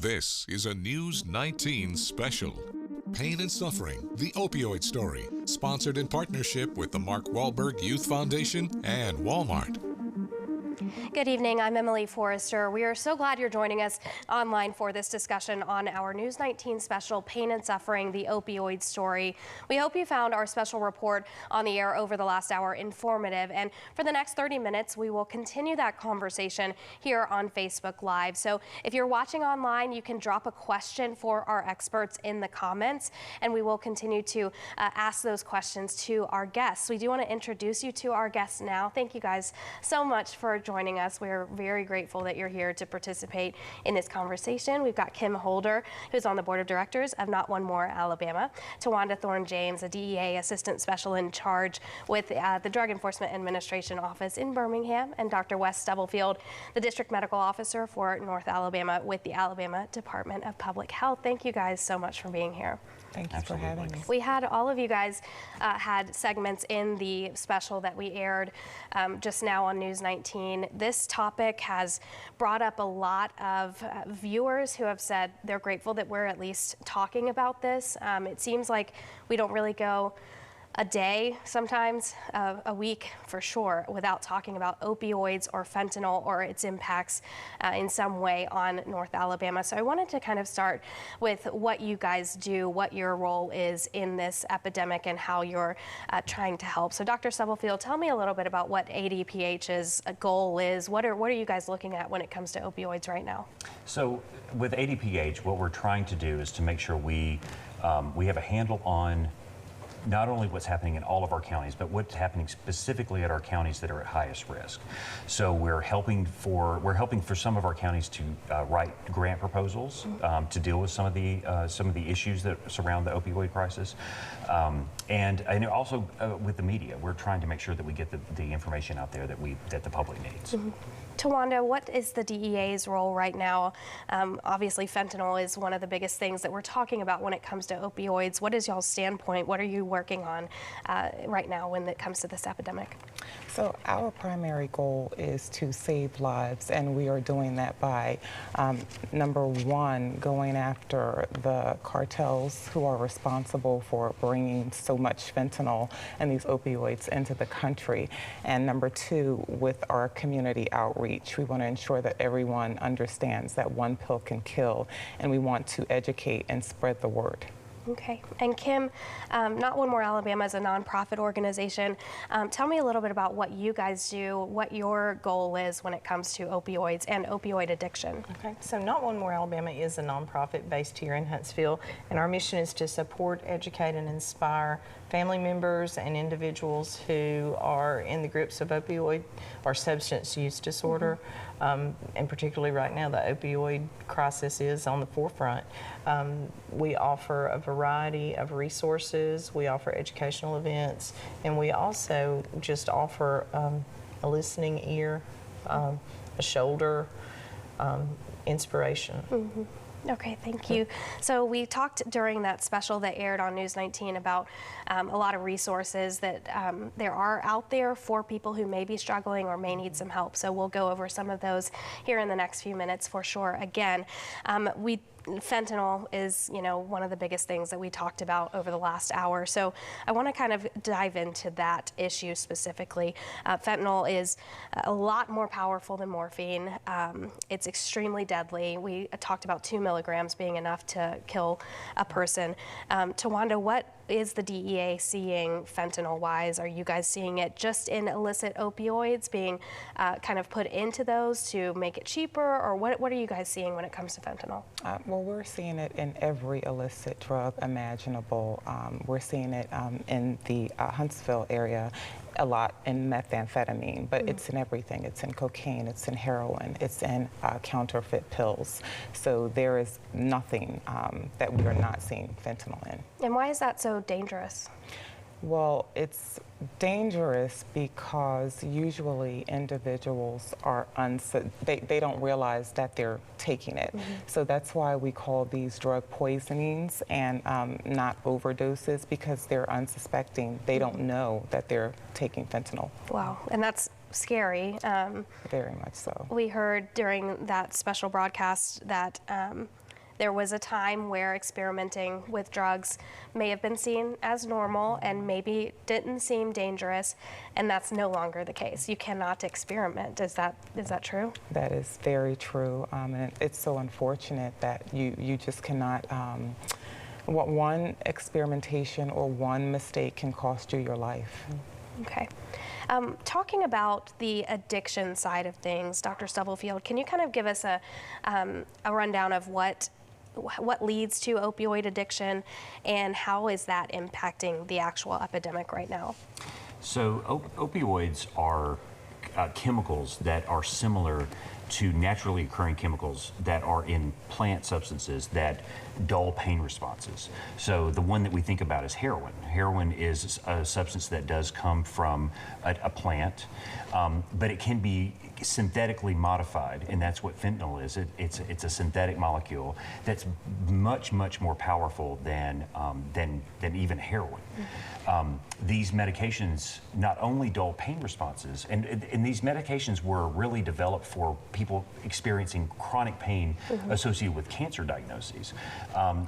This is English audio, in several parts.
This is a News 19 special. Pain and Suffering, the Opioid Story, sponsored in partnership with the Mark Wahlberg Youth Foundation and Walmart. Good evening, I'm Emily Forrester. We are so glad you're joining us online for this discussion on our News 19 special, Pain and Suffering, the Opioid Story. We hope you found our special report on the air over the last hour informative, and for the next 30 minutes we will continue that conversation here on Facebook Live. So if you're watching online, you can drop a question for our experts in the comments, and we will continue to ask those questions to our guests. We do want to introduce you to our guests now. Thank you guys so much for joining us. We're very grateful that you're here to participate in this conversation. We've got Kim Holder, who's on the board of directors of Not One More Alabama, Tawanda Thorne-James, a DEA assistant special in charge with the Drug Enforcement Administration office in Birmingham, and Dr. Wes Stubblefield, the district medical officer for North Alabama with the Alabama Department of Public Health. Thank you guys so much for being here. Thank you for having me. We had all of you guys had segments in the special that we aired just now on News 19. This topic has brought up a lot of viewers who have said they're grateful that we're at least talking about this. It seems like we don't really go a day, sometimes a week for sure, without talking about opioids or fentanyl or its impacts in some way on North Alabama. So I wanted to kind of start with what you guys do, what your role is in this epidemic, and how you're trying to help. So Dr. Stubblefield, tell me a little bit about what ADPH's goal is. What are you guys looking at when it comes to opioids right now? So with ADPH, what we're trying to do is to make sure we have a handle on not only what's happening in all of our counties, but what's happening specifically at our counties that are at highest risk. So we're helping for some of our counties to write grant proposals to deal with some of the issues that surround the opioid crisis, and also with the media, we're trying to make sure that we get the information out there that the public needs. Tawanda, what is the DEA's role right now? Obviously, fentanyl is one of the biggest things that we're talking about when it comes to opioids. What is y'all's standpoint? What are you working on right now when it comes to this epidemic? So our primary goal is to save lives, and we are doing that by, number one, going after the cartels who are responsible for bringing so much fentanyl and these opioids into the country. And number two, with our community outreach, we want to ensure that everyone understands that one pill can kill, and we want to educate and spread the word. Okay. And Kim, Not One More Alabama is a nonprofit organization. Tell me a little bit about what you guys do, what your goal is when it comes to opioids and opioid addiction. Okay. So Not One More Alabama is a nonprofit based here in Huntsville, and our mission is to support, educate, and inspire family members and individuals who are in the grips of opioid or substance use disorder. And particularly right now, the opioid crisis is on the forefront. We offer a variety of resources, we offer educational events, and we also just offer a listening ear, a shoulder, inspiration. Okay, thank you. So we talked during that special that aired on News 19 about a lot of resources that there are out there for people who may be struggling or may need some help. So we'll go over some of those here in the next few minutes for sure. Again, fentanyl is, one of the biggest things that we talked about over the last hour. So I want to kind of dive into that issue specifically. Fentanyl is a lot more powerful than morphine. It's extremely deadly. We talked about 2 milligrams being enough to kill a person. Tawanda, what is the DEA seeing fentanyl-wise? Are you guys seeing it just in illicit opioids being kind of put into those to make it cheaper, or what are you guys seeing when it comes to fentanyl? Well, we're seeing it in every illicit drug imaginable. We're seeing it in the Huntsville area a lot in methamphetamine, but it's in everything. It's in cocaine, it's in heroin, it's in counterfeit pills. So there is nothing that we are not seeing fentanyl in. And why is that so dangerous? Well, it's dangerous because usually individuals are they don't realize that they're taking it. So that's why we call these drug poisonings and not overdoses, because they're unsuspecting. They don't know that they're taking fentanyl. Wow, and that's scary. Very much so. We heard during that special broadcast that there was a time where experimenting with drugs may have been seen as normal and maybe didn't seem dangerous, and that's no longer the case. You cannot experiment. Is that true? That is very true, and it's so unfortunate that you just cannot. One experimentation or one mistake can cost you your life. Okay. Talking about the addiction side of things, Dr. Stubblefield, can you kind of give us a rundown of what leads to opioid addiction and how is that impacting the actual epidemic right now? So opioids are chemicals that are similar to naturally occurring chemicals that are in plant substances that dull pain responses. So the one that we think about is heroin. Heroin is a substance that does come from a plant, but it can be synthetically modified, and that's what fentanyl is. It's a synthetic molecule that's much more powerful than even heroin. These medications not only dull pain responses, and these medications were really developed for people experiencing chronic pain associated with cancer diagnoses,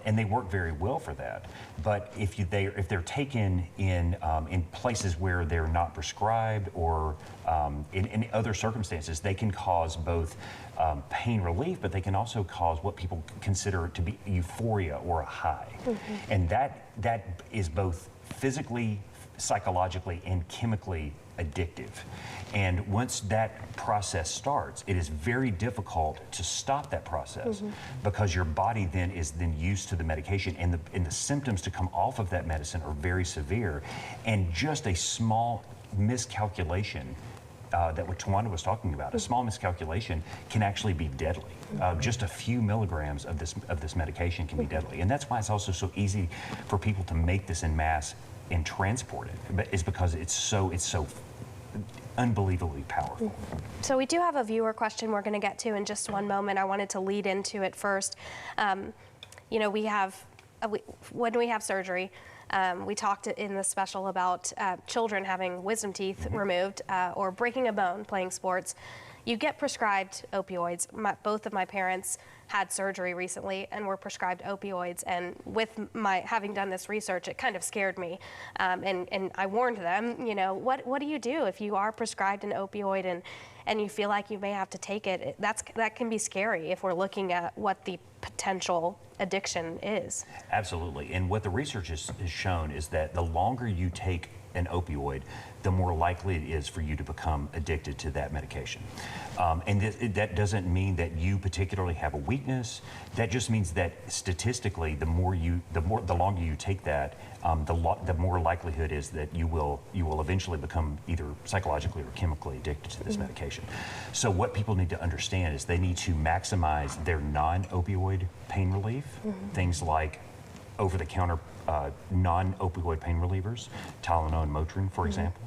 and they work very well for that. But if they're taken in places where they're not prescribed or in other circumstances, they can cause both pain relief, but they can also cause what people consider to be euphoria or a high, and that is both physically, psychologically, and chemically addictive. And once that process starts, it is very difficult to stop that process because your body then is used to the medication, and the symptoms to come off of that medicine are very severe. And just a small miscalculation that what Tawanda was talking about, a small miscalculation can actually be deadly. Just a few milligrams of this medication can be deadly, and that's why it's also so easy for people to make this en masse and transport it. But it's because it's so unbelievably powerful. So we do have a viewer question we're going to get to in just one moment. I wanted to lead into it first. You know, when we have surgery. We talked in the special about children having wisdom teeth removed or breaking a bone playing sports. You get prescribed opioids. Both of my parents had surgery recently and were prescribed opioids. And with my having done this research, it kind of scared me. And I warned them, you know, what do you do if you are prescribed an opioid and you feel like you may have to take it? That can be scary if we're looking at what the potential addiction is. Absolutely. And what the research has shown is that the longer you take an opioid, the more likely it is for you to become addicted to that medication. And that doesn't mean that you particularly have a weakness. That just means that statistically, the longer you take that, the more likelihood is that you will eventually become either psychologically or chemically addicted to this medication. So what people need to understand is they need to maximize their non-opioid pain relief, things like over-the-counter non-opioid pain relievers, Tylenol and Motrin, for example,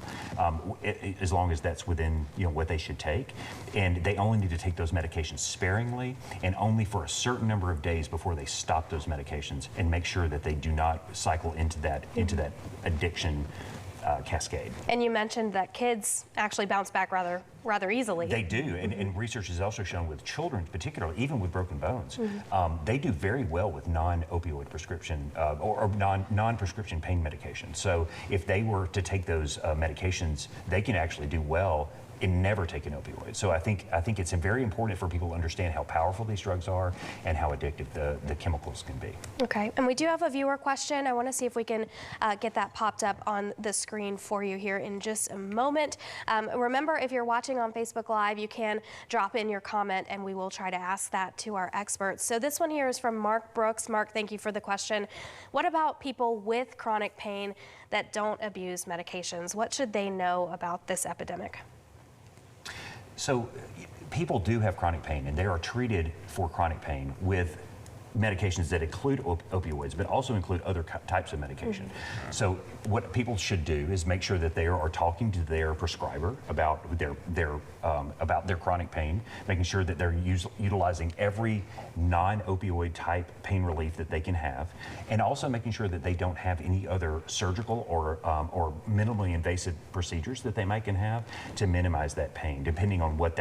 as long as that's within what they should take. And they only need to take those medications sparingly and only for a certain number of days before they stop those medications, and make sure that they do not cycle into that addiction cascade. And you mentioned that kids actually bounce back rather easily. They do, and research has also shown with children, particularly, even with broken bones, they do very well with non-opioid prescription or non-prescription pain medication. So if they were to take those medications, they can actually do well and never take an opioid. So I think it's very important for people to understand how powerful these drugs are and how addictive the chemicals can be. Okay, and we do have a viewer question. I want to see if we can get that popped up on the screen for you here in just a moment. Remember, if you're watching on Facebook Live, you can drop in your comment and we will try to ask that to our experts. So this one here is from Mark Brooks. Mark, thank you for the question. What about people with chronic pain that don't abuse medications? What should they know about this epidemic? So people do have chronic pain, and they are treated for chronic pain with medications that include opioids, but also include other types of medication. So what people should do is make sure that they are talking to their prescriber about their chronic pain, making sure that they're utilizing every non-opioid type pain relief that they can have, and also making sure that they don't have any other surgical or minimally invasive procedures that they might can have to minimize that pain, depending on what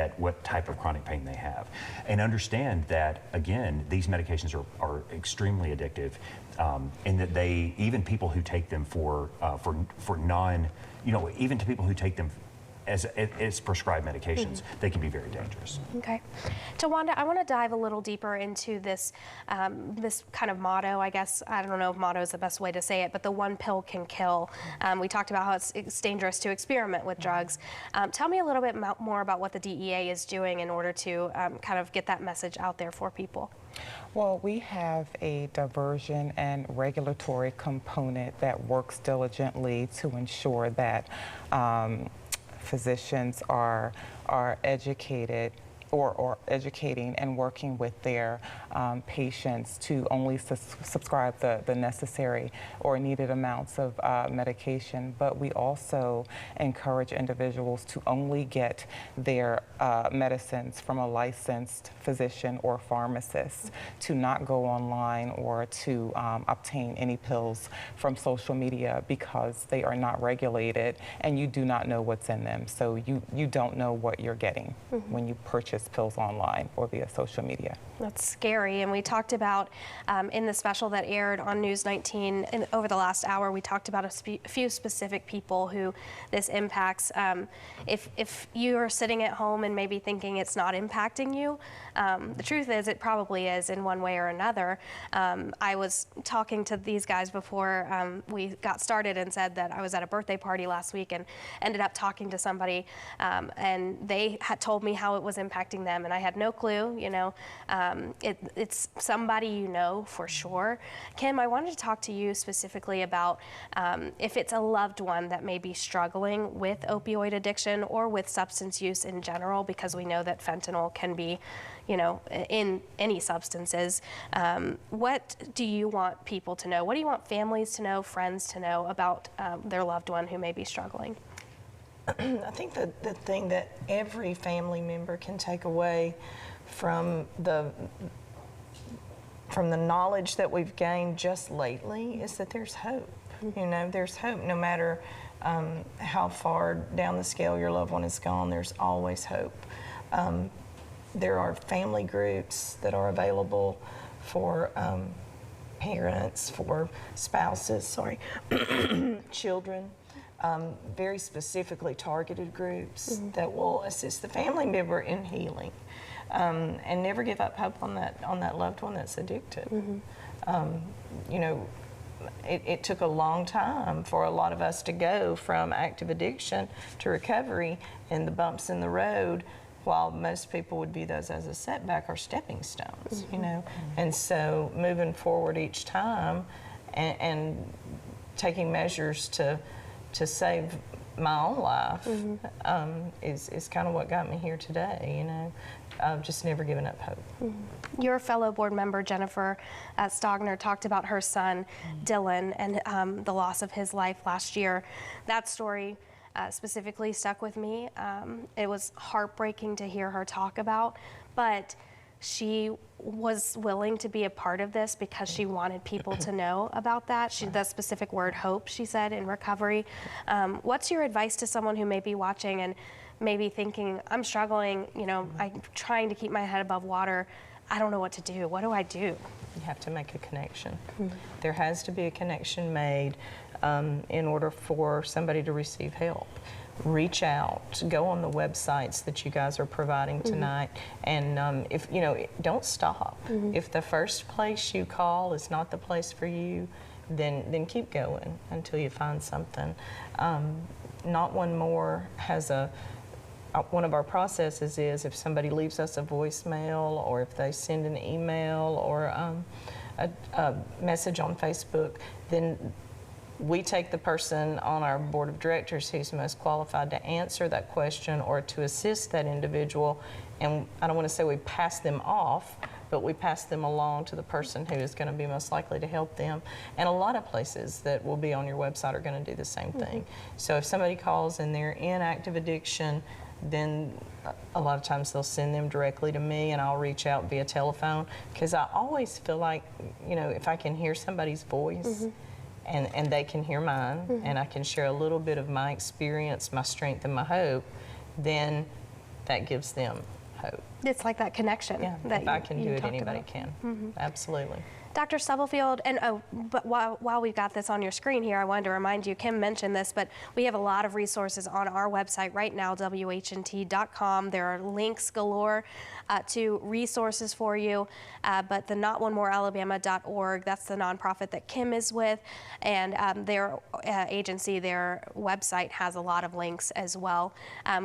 type of chronic pain they have. And understand that, again, these medications are are extremely addictive, and that even people who take them for non, even to people who take them as prescribed medications, they can be very dangerous. Okay. Tawanda, I want to dive a little deeper into this this kind of motto, I guess. I don't know if motto is the best way to say it, but the one pill can kill. We talked about how it's dangerous to experiment with drugs. Tell me a little bit more about what the DEA is doing in order to kind of get that message out there for people. Well, we have a diversion and regulatory component that works diligently to ensure that physicians are educated or educating and working with their patients to only subscribe the necessary or needed amounts of medication. But we also encourage individuals to only get their medicines from a licensed physician or pharmacist, to not go online or to obtain any pills from social media because they are not regulated and you do not know what's in them. So you don't know what you're getting when you purchase pills online or via social media. That's scary. And we talked about in the special that aired on News 19 over the last hour, we talked about a few specific people who this impacts. If you are sitting at home and maybe thinking it's not impacting you, the truth is it probably is in one way or another. I was talking to these guys before we got started and said that I was at a birthday party last week and ended up talking to somebody and they had told me how it was impacting them, and I had no clue. It's somebody you know for sure. Kim, I wanted to talk to you specifically about if it's a loved one that may be struggling with opioid addiction or with substance use in general, because we know that fentanyl can be, in any substances. What do you want people to know? What do you want families to know, friends to know about their loved one who may be struggling? I think the thing that every family member can take away from the knowledge that we've gained just lately is that there's hope. There's hope no matter how far down the scale your loved one has gone. There's always hope. There are family groups that are available for parents, for spouses, children. Very specifically targeted groups that will assist the family member in healing, and never give up hope on that loved one that's addicted. It took a long time for a lot of us to go from active addiction to recovery, and the bumps in the road, while most people would view those as a setback, are stepping stones. And so moving forward each time and taking measures to save my own life is kind of what got me here today, just never giving up hope. Your fellow board member, Jennifer Stogner, talked about her son, Dylan, and the loss of his life last year. That story specifically stuck with me. It was heartbreaking to hear her talk about, but she was willing to be a part of this because she wanted people to know about that. The specific word, hope, she said, in recovery. What's your advice to someone who may be watching and maybe thinking, I'm struggling, I'm trying to keep my head above water. I don't know what to do. What do I do? You have to make a connection. There has to be a connection made in order for somebody to receive help. Reach out, go on the websites that you guys are providing tonight, and don't stop. If the first place you call is not the place for you, then keep going until you find something. Not One More has one of our processes is if somebody leaves us a voicemail, or if they send an email or a message on Facebook, then we take the person on our board of directors who's most qualified to answer that question or to assist that individual. And I don't want to say we pass them off, but we pass them along to the person who is going to be most likely to help them. And a lot of places that will be on your website are going to do the same thing. So if somebody calls and they're in active addiction, then a lot of times they'll send them directly to me, and I'll reach out via telephone, because I always feel like, if I can hear somebody's voice, and they can hear mine, and I can share a little bit of my experience, my strength, and my hope, then that gives them hope. It's like that connection. Yeah, that if I can do it, talked anybody about. can. Absolutely. Dr. Stubblefield, and but while we've got this on your screen here, I wanted to remind you, Kim mentioned this, but we have a lot of resources on our website right now, WHNT.com. There are links galore to resources for you, but the NotOneMoreAlabama.org, that's the nonprofit that Kim is with, and their agency, their website has a lot of links as well.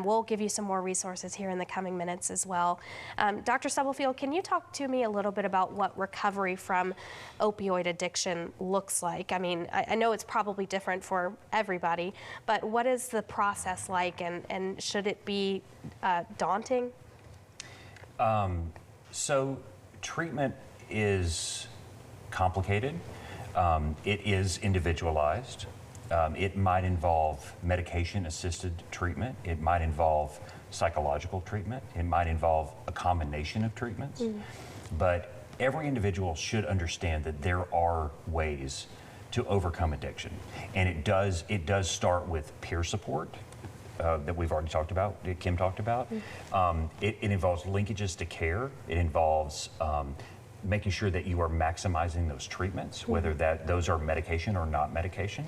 We'll give you some more resources here in the coming minutes as well. Dr. Stubblefield, can you talk to me a little bit about what recovery from opioid addiction looks like? I mean, I know it's probably different for everybody, but what is the process like, and should it be daunting? So treatment is complicated. It is individualized. It might involve medication-assisted treatment. It might involve psychological treatment. It might involve a combination of treatments. But every individual should understand that there are ways to overcome addiction. And it does start with peer support that we've already talked about, that Kim talked about. It involves linkages to care. It involves making sure that you are maximizing those treatments, whether those are medication or not medication,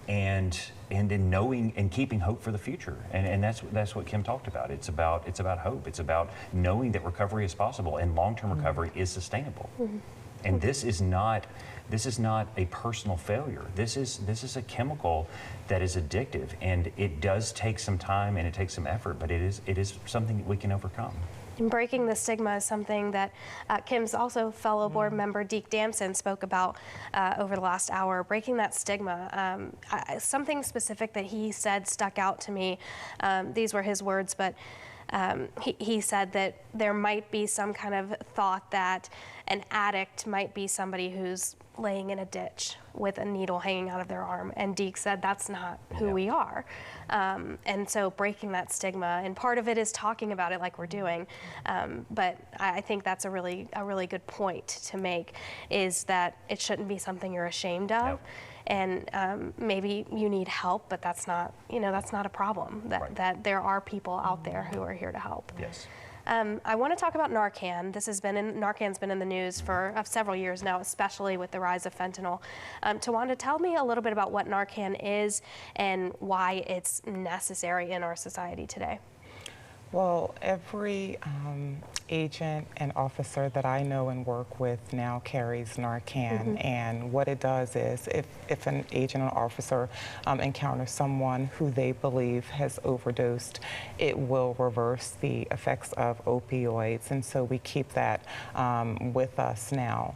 and then knowing and keeping hope for the future. And that's what Kim talked about. It's about hope. It's about knowing that recovery is possible and long-term recovery is sustainable. And this is not a personal failure. This is a chemical that is addictive, and it does take some time and it takes some effort, but it is something that we can overcome. And breaking the stigma is something that Kim's also fellow board member Deke Damson spoke about over the last hour. Breaking that stigma, something specific that he said stuck out to me. These were his words, but he said that there might be some kind of thought that an addict might be somebody who's laying in a ditch with a needle hanging out of their arm. And Deke said that's not who we are. And so breaking that stigma, and part of it is talking about it like we're doing. But I think that's a really good point to make, is that it shouldn't be something you're ashamed of. Nope. And maybe you need help, but that's not a problem. That there are people out there who are here to help. Yes. I want to talk about Narcan. Narcan's been in the news for several years now, especially with the rise of fentanyl. Tawanda, tell me a little bit about what Narcan is and why it's necessary in our society today. Well, every agent and officer that I know and work with now carries Narcan, and what it does is if an agent or officer encounters someone who they believe has overdosed, it will reverse the effects of opioids, and so we keep that with us now.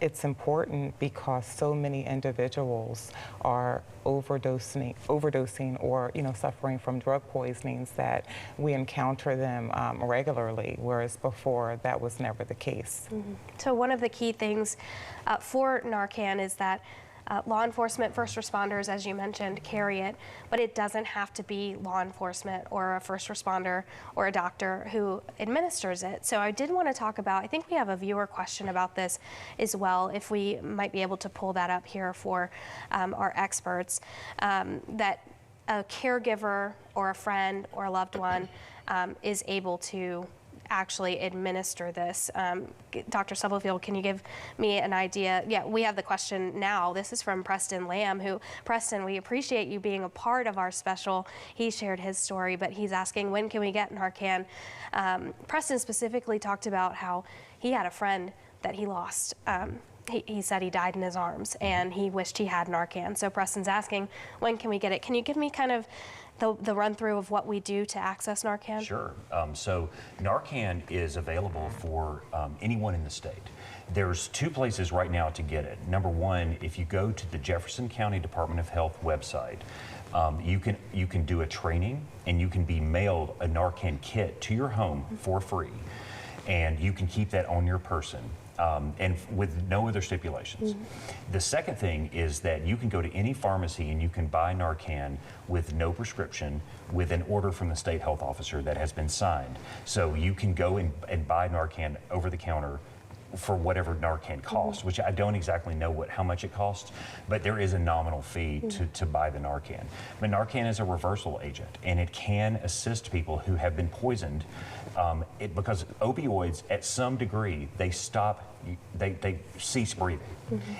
It's important because so many individuals are overdosing or suffering from drug poisonings that we encounter them regularly, whereas before that was never the case. So one of the key things for Narcan is that law enforcement, first responders, as you mentioned, carry it, but it doesn't have to be law enforcement or a first responder or a doctor who administers it. So I did want to talk about, I think we have a viewer question about this as well, if we might be able to pull that up here for our experts, that a caregiver or a friend or a loved one is able to actually administer this. Dr. Stubblefield, can you give me an idea? Yeah, we have the question now. This is from Preston Lamb, Preston, we appreciate you being a part of our special. He shared his story, but he's asking, when can we get Narcan? Preston specifically talked about how he had a friend that he lost. He said he died in his arms, and he wished he had Narcan. So Preston's asking, when can we get it? Can you give me kind of the run-through of what we do to access Narcan? Sure. So Narcan is available for anyone in the state. There's two places right now to get it. Number one, if you go to the Jefferson County Department of Health website, you can do a training, and you can be mailed a Narcan kit to your home for free, and you can keep that on your person. And with no other stipulations. The second thing is that you can go to any pharmacy and you can buy Narcan with no prescription, with an order from the state health officer that has been signed. So you can go and buy Narcan over the counter for whatever Narcan costs, which I don't exactly know how much it costs, but there is a nominal fee to buy the Narcan. But Narcan is a reversal agent, and it can assist people who have been poisoned because opioids, at some degree, they cease breathing.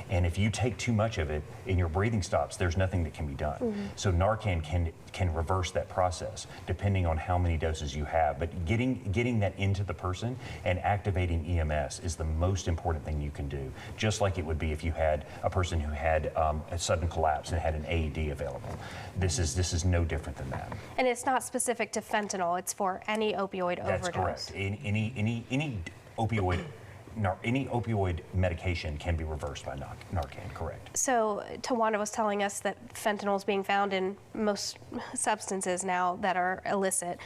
And if you take too much of it and your breathing stops, there's nothing that can be done. So Narcan can reverse that process depending on how many doses you have. But getting that into the person and activating EMS is the most important thing you can do. Just like it would be if you had a person who had a sudden collapse and had an AED available. This is no different than that. And it's not specific to fentanyl, it's for any opioid overdose. That's correct. Any opioid medication can be reversed by Narcan, correct. So Tawanda was telling us that fentanyl is being found in most substances now that are illicit.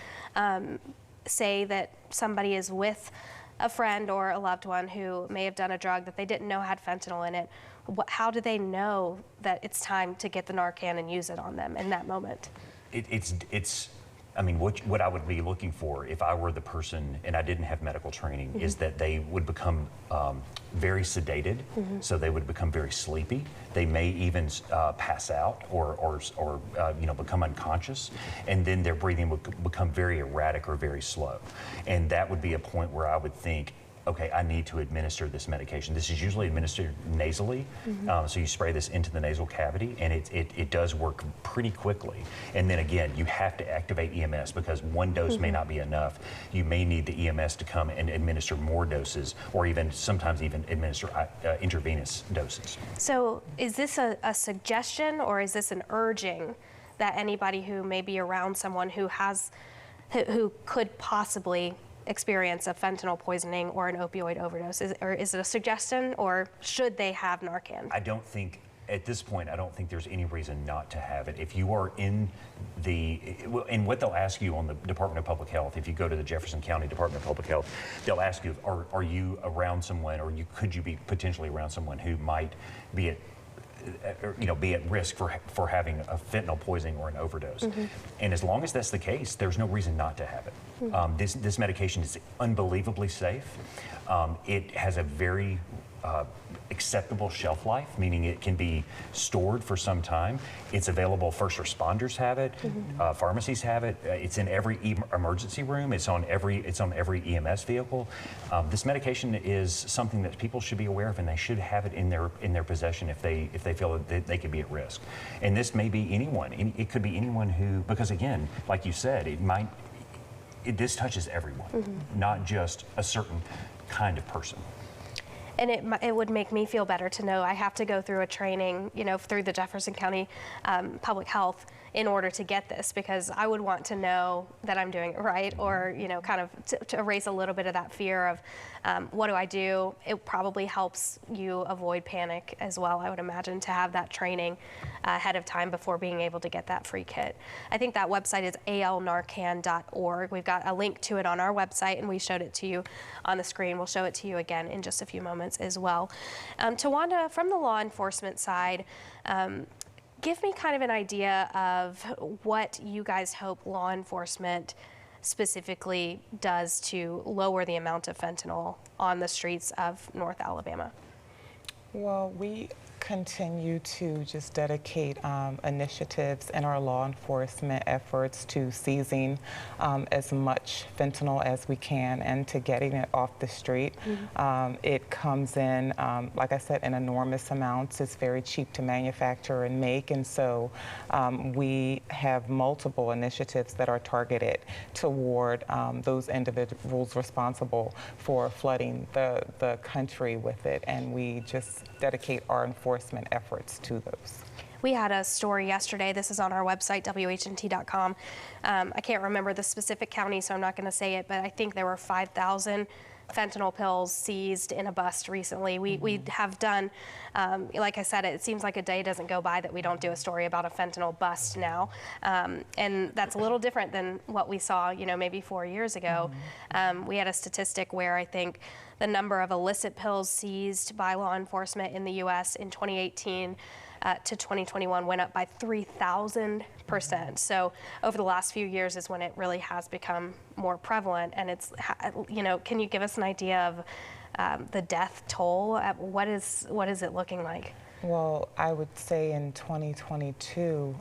Say that somebody is with a friend or a loved one who may have done a drug that they didn't know had fentanyl in it. How do they know that it's time to get the Narcan and use it on them in that moment? I mean, what I would be looking for if I were the person and I didn't have medical training is that they would become very sedated, so they would become very sleepy. They may even pass out or become unconscious, and then their breathing would become very erratic or very slow. And that would be a point where I would think, okay, I need to administer this medication. This is usually administered nasally, so you spray this into the nasal cavity, and it does work pretty quickly. And then again, you have to activate EMS because one dose may not be enough. You may need the EMS to come and administer more doses, or sometimes even administer intravenous doses. So is this a suggestion, or is this an urging that anybody who may be around someone who could possibly experience of fentanyl poisoning or an opioid overdose? Is it a suggestion, or should they have Narcan? At this point, I don't think there's any reason not to have it. If you are in and what they'll ask you on the Department of Public Health, if you go to the Jefferson County Department of Public Health, they'll ask you, are you around someone, or could you be potentially around someone who might be at risk for having a fentanyl poisoning or an overdose. And as long as that's the case, there's no reason not to have it. This medication is unbelievably safe. It has a very acceptable shelf life, meaning it can be stored for some time. It's available. First responders have it. Pharmacies have it. It's in every emergency room. It's on every EMS vehicle. This medication is something that people should be aware of, and they should have it in their possession if they feel that they could be at risk. And this may be anyone. It could be anyone who, because again, like you said, this touches everyone, not just a certain kind of person. And it would make me feel better to know I have to go through a training, through the Jefferson County Public Health in order to get this, because I would want to know that I'm doing it right, or, kind of to erase a little bit of that fear of what do I do? It probably helps you avoid panic as well, I would imagine, to have that training ahead of time before being able to get that free kit. I think that website is alnarcan.org. We've got a link to it on our website, and we showed it to you on the screen. We'll show it to you again in just a few moments as well. Tawanda, from the law enforcement side, give me kind of an idea of what you guys hope law enforcement specifically does to lower the amount of fentanyl on the streets of North Alabama. Well, we continue to just dedicate initiatives in our law enforcement efforts to seizing as much fentanyl as we can and to getting it off the street. It comes in, like I said, in enormous amounts. It's very cheap to manufacture and make, and so we have multiple initiatives that are targeted toward those individuals responsible for flooding the country with it, and we just dedicate our enforcement efforts to those. We had a story yesterday. This is on our website, WHNT.com. I can't remember the specific county, so I'm not going to say it, but I think there were 5,000 fentanyl pills seized in a bust recently. We have done, like I said, it seems like a day doesn't go by that we don't do a story about a fentanyl bust now. And that's a little different than what we saw, maybe 4 years ago. We had a statistic where I think the number of illicit pills seized by law enforcement in the U.S. in 2018 to 2021 went up by 3,000%. So over the last few years is when it really has become more prevalent. And it's, can you give us an idea of the death toll? What is it looking like? Well, I would say in 2022,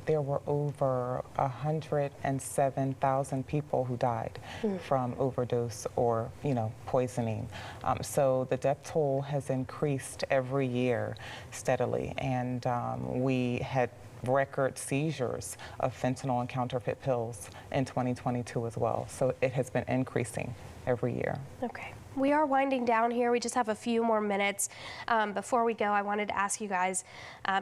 there were over 107,000 people who died from overdose or, poisoning. So the death toll has increased every year steadily, and we had record seizures of fentanyl and counterfeit pills in 2022 as well. So it has been increasing every year. Okay. We are winding down here. We just have a few more minutes. Before we go, I wanted to ask you guys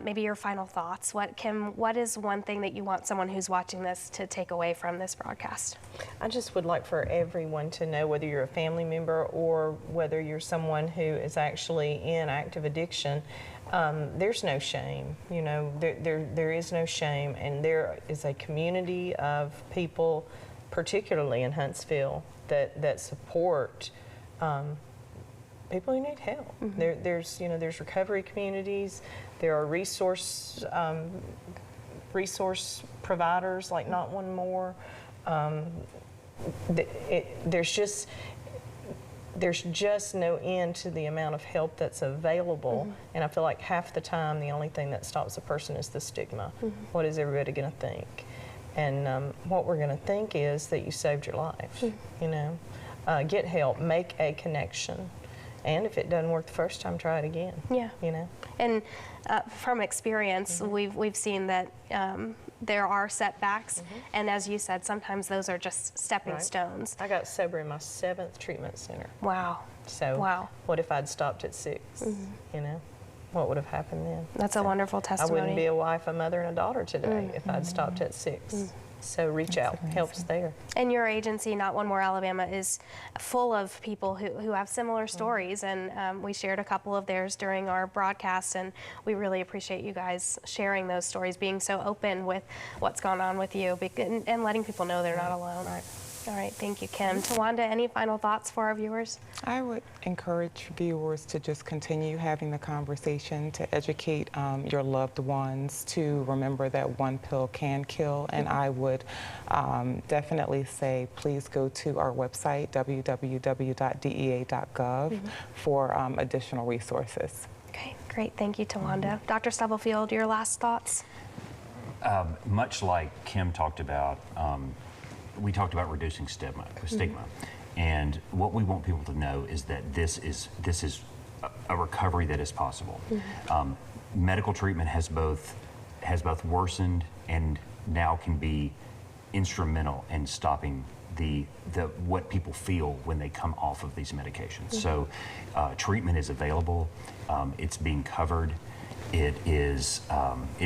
maybe your final thoughts. Kim, what is one thing that you want someone who's watching this to take away from this broadcast? I just would like for everyone to know, whether you're a family member or whether you're someone who is actually in active addiction, there's no shame. There is no shame, and there is a community of people, particularly in Huntsville, that support people who need help. There's recovery communities. There are resource providers like Not One More. There's just no end to the amount of help that's available, and I feel like half the time the only thing that stops a person is the stigma. What is everybody going to think? And what we're going to think is that you saved your life. Get help, make a connection, and if it doesn't work the first time, try it again. Yeah. And from experience, Mm-hmm. we've seen that there are setbacks, and as you said, sometimes those are just stepping Right. stones. I got sober in my 7th treatment center. Wow. So Wow. what if I'd stopped at 6? What would have happened then? That's a wonderful I testimony. wouldn't be a wife, a mother, and a daughter today if I'd stopped at 6. So reach out, help's there. And your agency, Not One More Alabama, is full of people who have similar stories, and we shared a couple of theirs during our broadcast, and we really appreciate you guys sharing those stories, being so open with what's gone on with you, and letting people know they're not alone. Right. All right, thank you, Kim. Tawanda, any final thoughts for our viewers? I would encourage viewers to just continue having the conversation, to educate your loved ones, to remember that one pill can kill. And I would definitely say, please go to our website, www.dea.gov, for additional resources. Okay, great. Thank you, Tawanda. Dr. Stubblefield, your last thoughts? Much like Kim talked about, we talked about reducing stigma, and what we want people to know is that this is a recovery that is possible. Medical treatment has both worsened and now can be instrumental in stopping the what people feel when they come off of these medications. So treatment is available. It's being covered. It is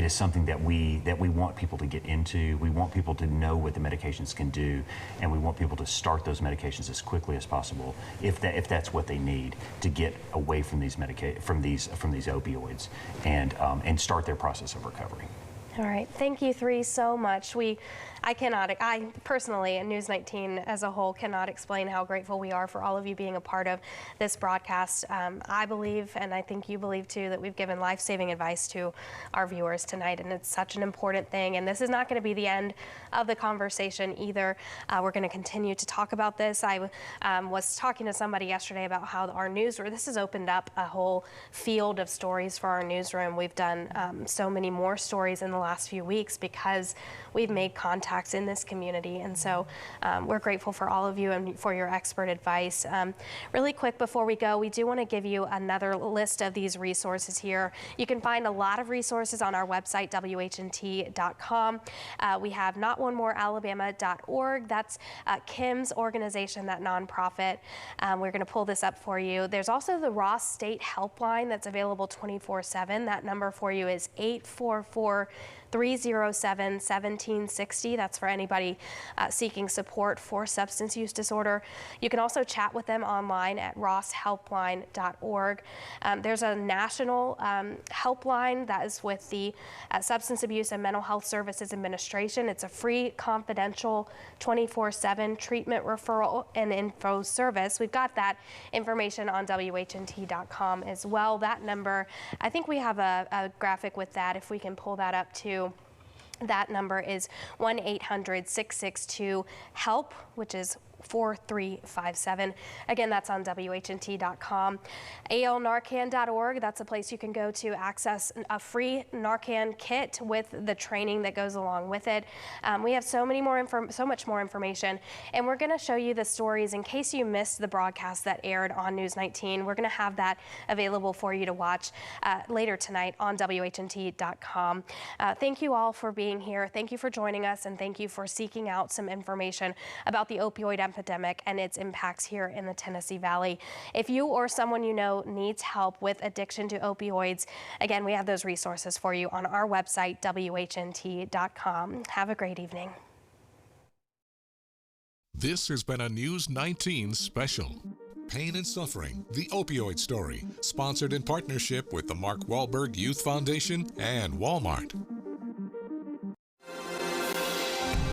something that we want people to get into. We want people to know what the medications can do, and we want people to start those medications as quickly as possible, if that's what they need to get away from these opioids, and start their process of recovery. All right, thank you three so much. I personally, and News 19 as a whole, cannot explain how grateful we are for all of you being a part of this broadcast. I believe, and I think you believe too, that we've given life-saving advice to our viewers tonight, and it's such an important thing. And this is not going to be the end of the conversation either. We're going to continue to talk about this. I was talking to somebody yesterday about how our newsroom, this has opened up a whole field of stories for our newsroom. We've done so many more stories in the last few weeks because we've made contacts in this community, and so we're grateful for all of you and for your expert advice. Really quick before we go, we do want to give you another list of these resources here. You can find a lot of resources on our website, whnt.com. We have notonemorealabama.org. That's Kim's organization, that nonprofit. We're going to pull this up for you. There's also the Ross State Helpline that's available 24/7. That number for you is 844-307-1760. That's for anybody seeking support for substance use disorder. You can also chat with them online at rosshelpline.org. There's a national helpline that is with the Substance Abuse and Mental Health Services Administration. It's a free, confidential, 24/7 treatment referral and info service. We've got that information on WHNT.com as well. That number, I think we have a graphic with that, if we can pull that up too. That number is 1-800-662-HELP, which is 4357. Again, that's on WHNT.com. ALNarcan.org, that's a place you can go to access a free Narcan kit with the training that goes along with it. We have so much more information, and we're going to show you the stories in case you missed the broadcast that aired on News 19. We're going to have that available for you to watch later tonight on WHNT.com. Thank you all for being here. Thank you for joining us, and thank you for seeking out some information about the opioid epidemic and its impacts here in the Tennessee Valley. If you or someone you know needs help with addiction to opioids, again, we have those resources for you on our website, WHNT.com. Have a great evening. This has been a News 19 special. Pain and Suffering, the opioid story, sponsored in partnership with the Mark Wahlberg Youth Foundation and Walmart.